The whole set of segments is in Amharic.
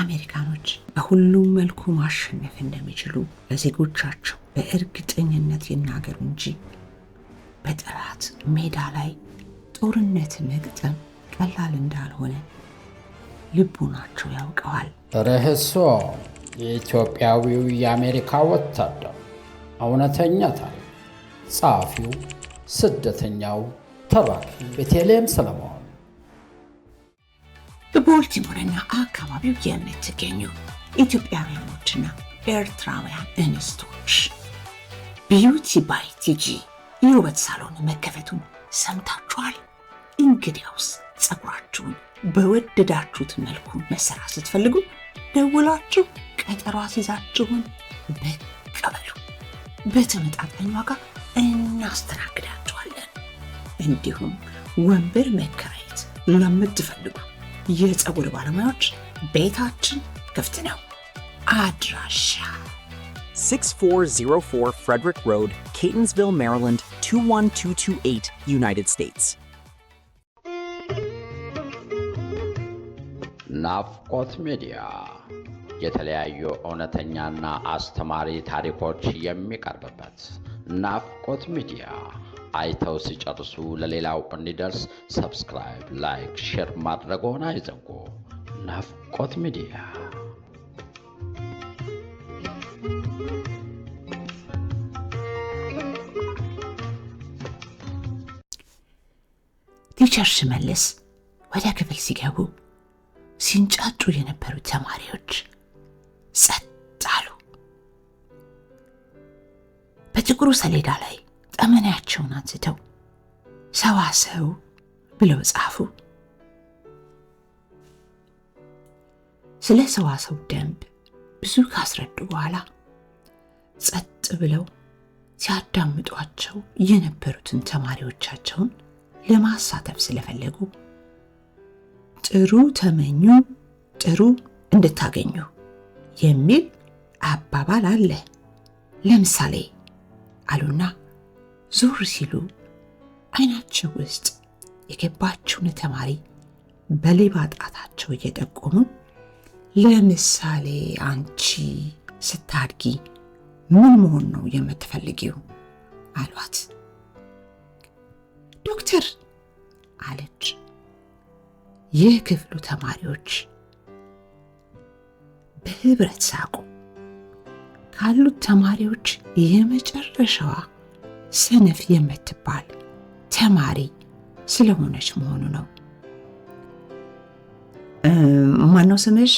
አሜሪካኖች በሁሉም መልኩ ማሸነፍ እንደሚችሉ ለዜጎቻቸው በእርግጠኝነት ይናገሩ እንጂ በጠላት ሜዳ ላይ ጦርነት መግጠም ቀላል እንዳልሆነ ልቡናቸው ያውቀዋል። ርዕሱ የኢትዮጵያዊው የአሜሪካ ወታደር እውነተኛ ታሪክ። ጸሐፊው ስደተኛው ተራኪ ቤተልሔም ሰለሞን። በቦልቲሞርና አካባቢው የምትገኙ ኢትዮጵያውያኖችና ኤርትራውያን እንስቶች ቢዩቲ ባይ ቲጂ የውበት ሳሎን መከፈቱን ሰምታችኋል? እንግዲያውስ ፀጉራችሁን በወደዳችሁት መልኩ መሰራት ስትፈልጉ ደውላችሁ ቀጠሮ አስይዛችሁን ብቅ በሉ። በተመጣጣኝ ዋጋ እናስተናግዳችኋለን። እንዲሁም ወንበር መከራየት ለምትፈልጉ የፀጉር ባለሙያዎች ቤታችን ክፍት ነው። አድራሻ 6404 Frederick Road, Catonsville, Maryland 21228, United States. ናፍቆት ሚዲያ የተለያዩ እውነተኛና አስተማሪ ታሪኮች የሚቀርብበት ናፍቆት ሚዲያ። አይተው ሲጨርሱ ለሌላው እንዲደርስ ሰብስክራይብ፣ ላይክ፣ ሼር ማድረግዎን አይዘንጉ። ናፍቆት ሚዲያ። ቲቸር ሽመልስ ወደ ክፍል ሲገቡ ሲንጫጩ የነበሩ ተማሪዎች ጸጥ አሉ። በጥቁሩ ሰሌዳ ላይ ጠመኔያቸውን አንስተው ሰዋሰው ብለው ጻፉ። ስለ ሰዋሰው ደንብ ብዙ ካስረዱ በኋላ ጸጥ ብለው ሲያዳምጧቸው የነበሩትን ተማሪዎቻቸውን ለማሳተፍ ስለፈለጉ ጥሩ ተመኙ ጥሩ እንድታገኙ የሚል አባባል አለ። ለምሳሌ አሉና ዞር ሲሉ አይናቸው ውስጥ የገባችውን ተማሪ በሌባ ጣታቸው እየጠቆሙ ለምሳሌ አንቺ ስታድጊ ምን መሆን ነው የምትፈልጊው አሏት። ዶክተር አለች። የክፍሉ ተማሪዎች በህብረት ሳቁ። ካሉት ተማሪዎች የመጨረሻዋ ሰነፍ የምትባል ተማሪ ስለሆነች መሆኑ ነው። ማነው ስምሽ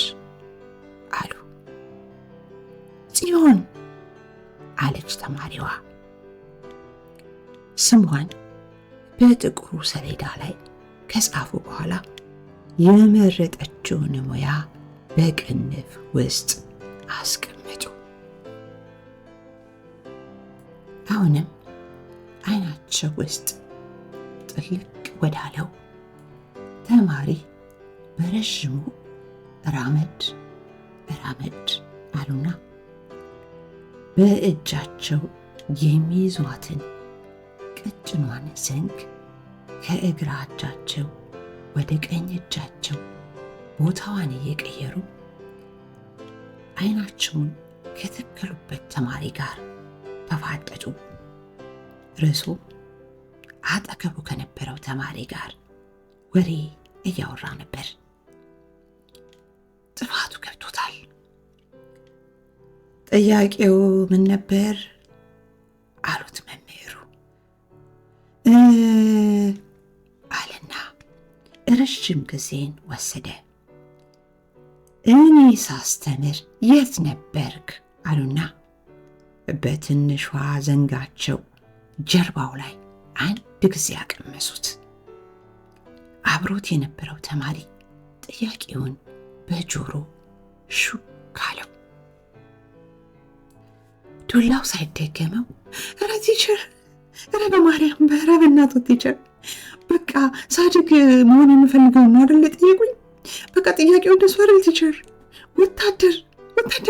አሉ። ጽዮን አለች ተማሪዋ። ስሟን በጥቁሩ ሰሌዳ ላይ ከጻፉ በኋላ የመረጠችውን ሙያ በቅንፍ ውስጥ አስቀመጡ። አሁንም አይናቸው ውስጥ ጥልቅ ወዳለው ተማሪ በረዥሙ ራመድ ራመድ አሉና በእጃቸው የሚይዟትን ቀጭኗን ዘንግ ከእግራ እጃቸው ወደ ቀኝ እጃቸው ቦታዋን እየቀየሩ አይናቸውን ከተከሉበት ተማሪ ጋር ተፋጠጡ። ርዕሱ አጠገቡ ከነበረው ተማሪ ጋር ወሬ እያወራ ነበር። ጥፋቱ ገብቶታል። ጥያቄው ምን ነበር አሉት መምህሩ አለና ረጅም ጊዜን ወሰደ። እኔ ሳስተምር የት ነበርክ አሉና በትንሿ ዘንጋቸው ጀርባው ላይ አንድ ጊዜ ያቀመሱት። አብሮት የነበረው ተማሪ ጥያቄውን በጆሮ ሹክ አለው። ዱላው ሳይደገመው ኧረ ቲቸር፣ ኧረ በማርያም ኧረ በእናትህ ቲቸር፣ በቃ ሳድግ መሆን የምፈልገው ነው አይደል ጠየቁኝ። በቃ ጥያቄው እንደሱ አይደል ቲቸር፣ ወታደር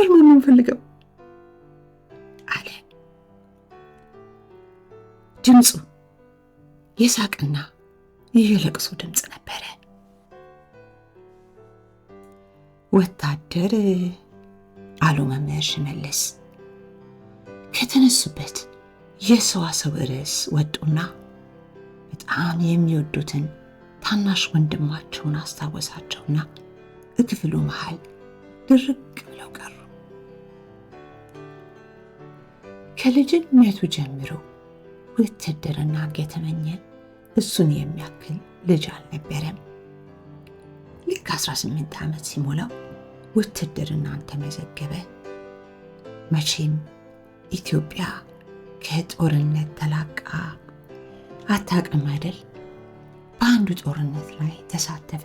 መሆን የምፈልገው አለ። ድምፁ የሳቅና የለቅሶ ድምፅ ነበረ። ወታደር አሉ መምህር ሽመልስ። ከተነሱበት የሰዋሰው ርዕስ ወጡና በጣም የሚወዱትን ታናሽ ወንድማቸውን አስታወሳቸውና በክፍሉ መሃል ድርቅ ብለው ቀሩ። ከልጅነቱ ጀምሮ ውትድርና የተመኘ እሱን የሚያክል ልጅ አልነበረም። ልክ 18 ዓመት ሲሞላው ውትድርናን ተመዘገበ። መቼም ኢትዮጵያ ከጦርነት ተላቃ አታውቅም አይደል? በአንዱ ጦርነት ላይ ተሳተፈ።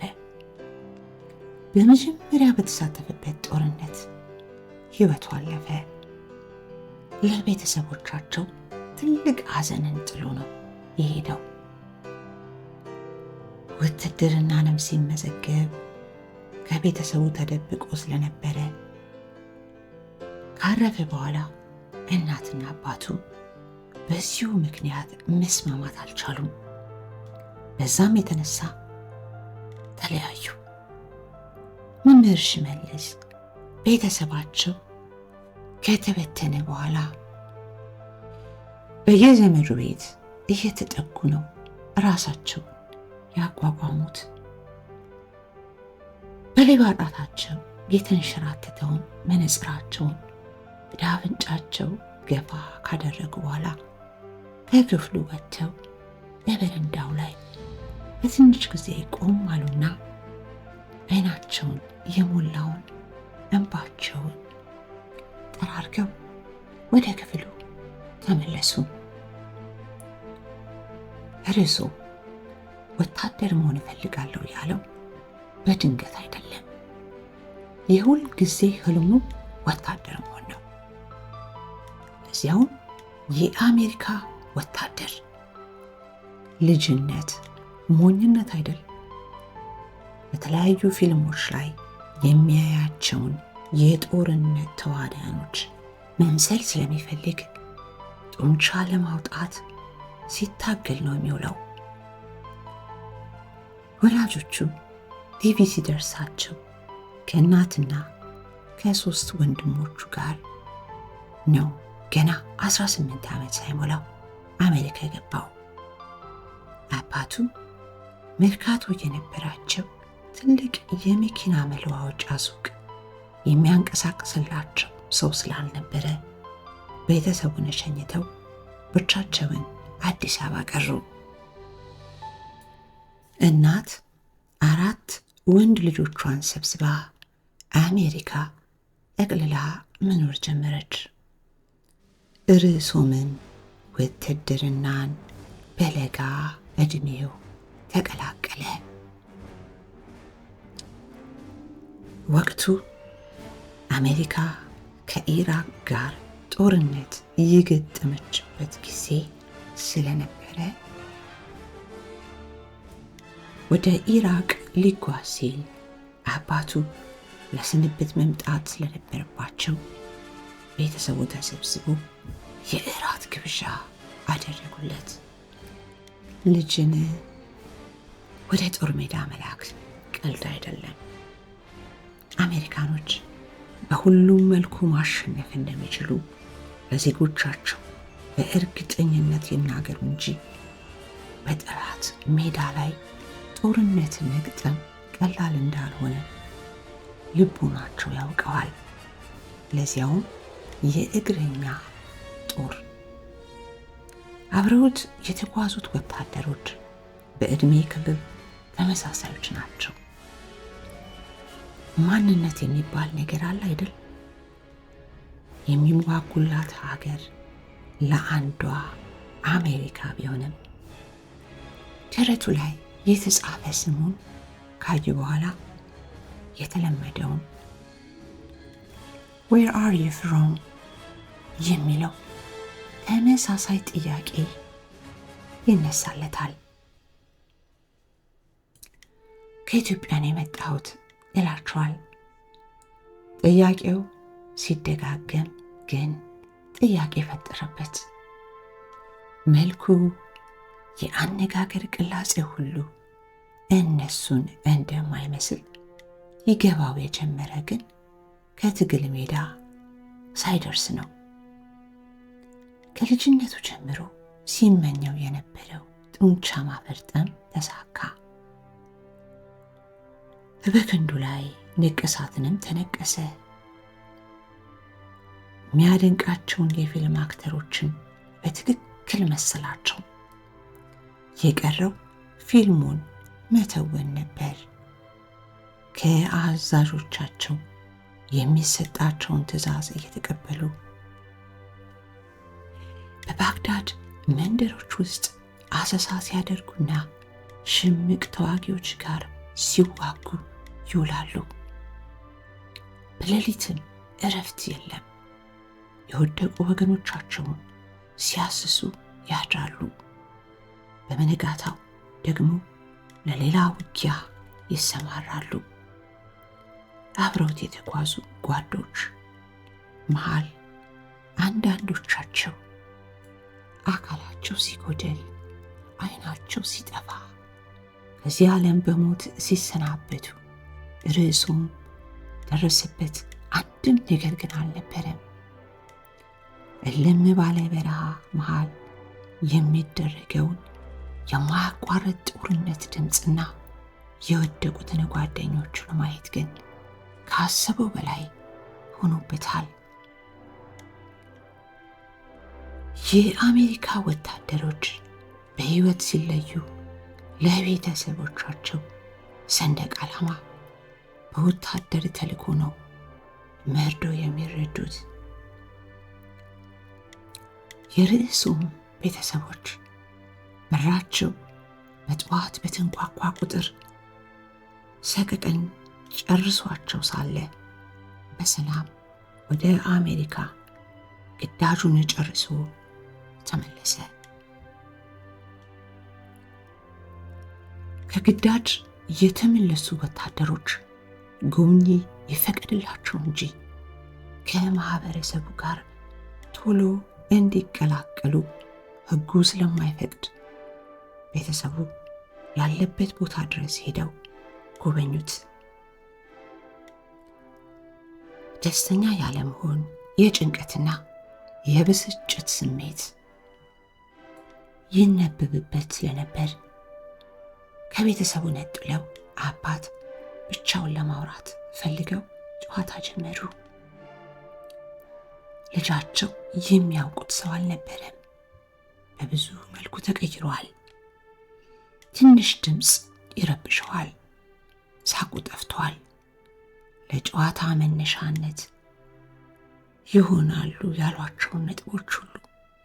በመጀመሪያ በተሳተፈበት ጦርነት ሕይወቱ አለፈ። ለቤተሰቦቻቸው ትልቅ ሐዘንን ጥሎ ነው የሄደው። ውትድርናንም ሲመዘገብ ከቤተሰቡ ተደብቆ ስለነበረ ካረፈ በኋላ እናትና አባቱ በዚሁ ምክንያት መስማማት አልቻሉም። በዛም የተነሳ ተለያዩ። መምህር ሽመልስ ቤተሰባቸው ከተበተነ በኋላ በየዘመዱ ቤት እየተጠጉ ነው ራሳቸው ያቋቋሙት። በሌባ ጣታቸው የተንሸራተተውን መነጽራቸውን ወደ አፍንጫቸው ገፋ ካደረጉ በኋላ ከክፍሉ ወጥተው በበረንዳው ላይ በትንሽ ጊዜ ቆም አሉና ዓይናቸውን የሞላውን እንባቸውን ጠራርገው ወደ ክፍሉ ተመለሱ። ርዕሱ ወታደር መሆን እፈልጋለሁ ያለው በድንገት አይደለም። የሁል ጊዜ ህልሙ ወታደር መሆን ነው። እዚያውም የአሜሪካ ወታደር። ልጅነት ሞኝነት አይደል? በተለያዩ ፊልሞች ላይ የሚያያቸውን የጦርነት ተዋናዮች መምሰል ስለሚፈልግ ጡንቻ ለማውጣት ሲታገል ነው የሚውለው። ወላጆቹ ቲቪ ሲደርሳቸው ከእናትና ከ3 ወንድሞቹ ጋር ነው ገና 18 ዓመት ሳይሞላው አሜሪካ የገባው። አባቱ መርካቶ የነበራቸው ትልቅ የመኪና መለዋወጫ ሱቅ የሚያንቀሳቅስላቸው ሰው ስላልነበረ ቤተሰቡን ሸኝተው ብቻቸውን አዲስ አበባ ቀሩ። እናት 4 ወንድ ልጆቿን ሰብስባ አሜሪካ ጠቅልላ መኖር ጀመረች። ርዕሶምን ውትድርናን በለጋ ዕድሜው ተቀላቀለ። ወቅቱ አሜሪካ ከኢራቅ ጋር ጦርነት የገጠመችበት ጊዜ ስለነበረ ወደ ኢራቅ ሊጓዝ ሲል አባቱ ለስንብት መምጣት ስለነበረባቸው ቤተሰቡ ተሰብስቦ የእራት ግብዣ አደረጉለት። ልጅን ወደ ጦር ሜዳ መላክ ቀልድ አይደለም። አሜሪካኖች በሁሉም መልኩ ማሸነፍ እንደሚችሉ ለዜጎቻቸው በእርግጠኝነት ይናገሩ እንጂ በጠላት ሜዳ ላይ ጦርነት መግጠም ቀላል እንዳልሆነ ልቡናቸው ያውቀዋል። ለዚያውም የእግረኛ ጦር። አብረውት የተጓዙት ወታደሮች በዕድሜ ክልል ተመሳሳዮች ናቸው። ማንነት የሚባል ነገር አለ አይደል? የሚዋጉላት ሀገር ለአንዷ አሜሪካ ቢሆንም ደረቱ ላይ የተጻፈ ስሙን ካዩ በኋላ የተለመደውን Where are you from የሚለው ተመሳሳይ ጥያቄ ይነሳለታል። ከኢትዮጵያ ነው የመጣሁት ይላቸዋል። ጥያቄው ሲደጋገም ግን ጥያቄ ፈጠረበት። መልኩ፣ የአነጋገር ቅላጼ ሁሉ እነሱን እንደማይመስል ይገባው የጀመረ ግን ከትግል ሜዳ ሳይደርስ ነው። ከልጅነቱ ጀምሮ ሲመኘው የነበረው ጡንቻ ማፈርጠም ተሳካ። በክንዱ ላይ ንቅሳትንም ተነቀሰ። የሚያደንቃቸውን የፊልም አክተሮችን በትክክል መሰላቸው። የቀረው ፊልሙን መተወን ነበር። ከአዛዦቻቸው የሚሰጣቸውን ትዕዛዝ እየተቀበሉ በባግዳድ መንደሮች ውስጥ አሰሳ ሲያደርጉና ሽምቅ ተዋጊዎች ጋር ሲዋጉ ይውላሉ። በሌሊትም እረፍት የለም። የወደቁ ወገኖቻቸውን ሲያስሱ ያድራሉ። በመነጋታው ደግሞ ለሌላ ውጊያ ይሰማራሉ። አብረውት የተጓዙ ጓዶች መሃል አንዳንዶቻቸው አካላቸው ሲጎደል፣ ዓይናቸው ሲጠፋ፣ ከዚህ ዓለም በሞት ሲሰናበቱ ርዕሱም ደረሰበት አንድም ነገር ግን አልነበረም። እልም ባለ በረሃ መሃል የሚደረገውን የማያቋርጥ ጦርነት ድምፅና የወደቁትን ጓደኞቹን ማየት ግን ካሰበው በላይ ሆኖበታል። የአሜሪካ ወታደሮች በሕይወት ሲለዩ ለቤተሰቦቻቸው ሰንደቅ ዓላማ በወታደር ተልዕኮ ነው መርዶ የሚረዱት። የርዕሱም ቤተሰቦች በራቸው በጠዋት በተንኳኳ ቁጥር ሰቀቀን ጨርሷቸው ሳለ በሰላም ወደ አሜሪካ ግዳጁን ጨርሶ ተመለሰ። ከግዳጅ የተመለሱ ወታደሮች ጎብኚ ይፈቀድላቸው እንጂ ከማህበረሰቡ ጋር ቶሎ እንዲቀላቀሉ ሕጉ ስለማይፈቅድ ቤተሰቡ ያለበት ቦታ ድረስ ሄደው ጎበኙት። ደስተኛ ያለመሆን፣ የጭንቀትና የብስጭት ስሜት ይነበብበት ስለነበር ከቤተሰቡ ነጥለው አባት ብቻውን ለማውራት ፈልገው ጨዋታ ጀመሩ። ልጃቸው የሚያውቁት ሰው አልነበረም። በብዙ መልኩ ተቀይሯል። ትንሽ ድምፅ ይረብሸዋል። ሳቁ ጠፍቷል። ለጨዋታ መነሻነት ይሆናሉ ያሏቸውን ነጥቦች ሁሉ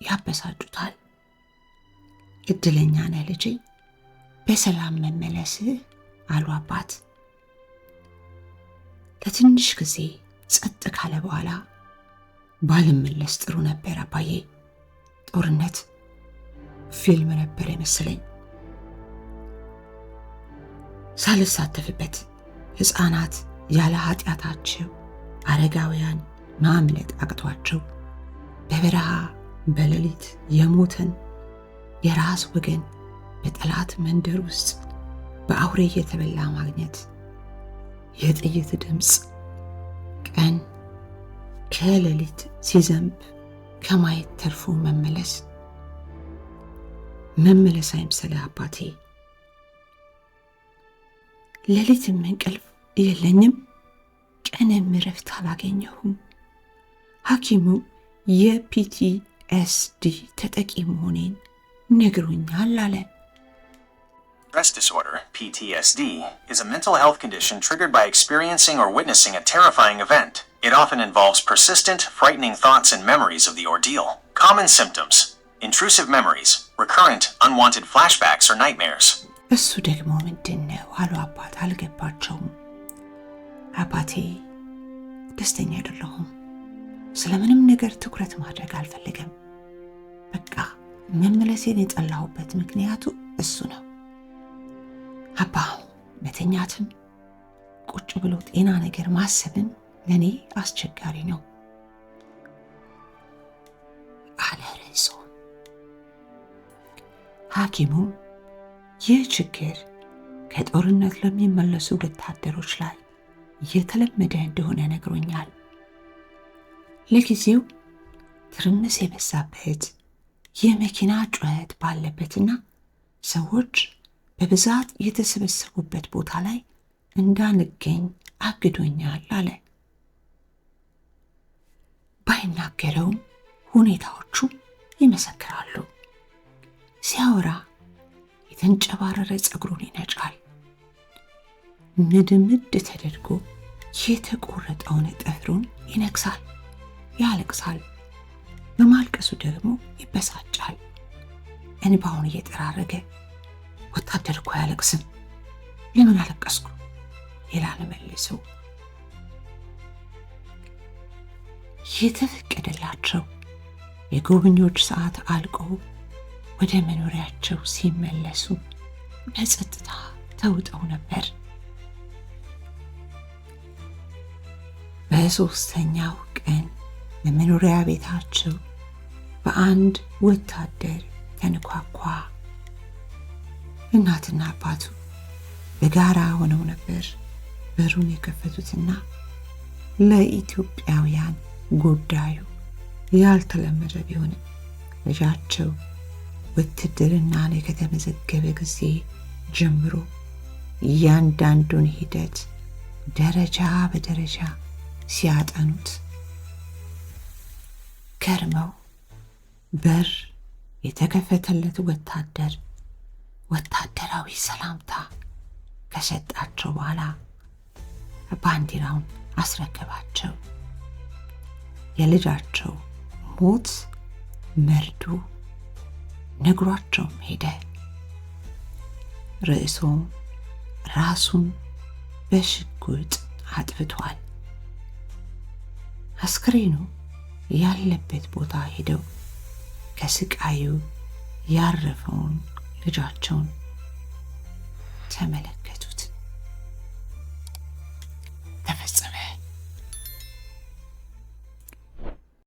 ያበሳጩታል። እድለኛ ነህ ልጄ፣ በሰላም መመለስህ አሉ አባት። ለትንሽ ጊዜ ጸጥ ካለ በኋላ ባልመለስ ጥሩ ነበር አባዬ። ጦርነት ፊልም ነበር የመሰለኝ። ሳልሳተፍበት ሕፃናት ያለ ኃጢአታቸው፣ አረጋውያን ማምለጥ አቅቷቸው በበረሃ በሌሊት የሞተን የራስ ወገን በጠላት መንደር ውስጥ በአውሬ እየተበላ ማግኘት፣ የጥይት ድምፅ ቀን ከሌሊት ሲዘንብ ከማየት ተርፎ መመለስ አይምሰልህ አባቴ። ሌሊትም እንቅልፍ የለኝም፣ ቀንም እረፍት አላገኘሁም። ሐኪሙ የፒቲኤስዲ ተጠቂ መሆኔን ነግሮኛል አለ። Stress disorder, PTSD, is a mental health condition triggered by experiencing or witnessing a terrifying event. It often involves persistent, frightening thoughts and memories of the ordeal. Common symptoms: intrusive memories, recurrent, unwanted flashbacks or nightmares. እሱ ደግሞ ምንድን ነው አሉ አባት። አልገባቸውም። አባቴ ደስተኛ አይደለሁም። ስለምንም ነገር ትኩረት ማድረግ አልፈልግም። በቃ መመለሴን የጠላሁበት ምክንያቱ እሱ ነው። አባ መተኛትም ቁጭ ብሎ ጤና ነገር ማሰብን ለኔ አስቸጋሪ ነው አለ ርዕሱ። ሐኪሙ ይህ ችግር ከጦርነት ለሚመለሱ ወታደሮች ላይ የተለመደ እንደሆነ ነግሮኛል። ለጊዜው ትርምስ የበዛበት የመኪና ጩኸት ባለበትና ሰዎች በብዛት የተሰበሰቡበት ቦታ ላይ እንዳንገኝ አግዶኛል አለ። ባይናገረውም ሁኔታዎቹ ይመሰክራሉ። ሲያወራ የተንጨባረረ ፀጉሩን ይነጫል። ምድምድ ተደርጎ የተቆረጠውን ጥፍሩን ይነክሳል፣ ያለቅሳል። በማልቀሱ ደግሞ ይበሳጫል። እንባውን እየጠራረገ ወታደር እኮ አያለቅስም፣ ለምን አለቀስኩ ይላል መልሶ። የተፈቀደላቸው የጎብኚዎች ሰዓት አልቆ ወደ መኖሪያቸው ሲመለሱ በጸጥታ ተውጠው ነበር። በሦስተኛው ቀን በመኖሪያ ቤታቸው በአንድ ወታደር ተንኳኳ። እናትና አባቱ በጋራ ሆነው ነበር በሩን የከፈቱትና ለኢትዮጵያውያን ጉዳዩ ያልተለመደ ቢሆንም ልጃቸው ውትድርና ላይ ከተመዘገበ ጊዜ ጀምሮ እያንዳንዱን ሂደት ደረጃ በደረጃ ሲያጠኑት ከርመው በር የተከፈተለት ወታደራዊ ሰላምታ ከሰጣቸው በኋላ ባንዲራውን አስረከባቸው። የልጃቸው ሞት መርዶ ነግሯቸውም ሄደ። ርዕሶም ራሱን በሽጉጥ አጥፍቷል። አስክሬኑ ያለበት ቦታ ሄደው ከስቃዩ ያረፈውን ልጃቸውን ተመለከቱ።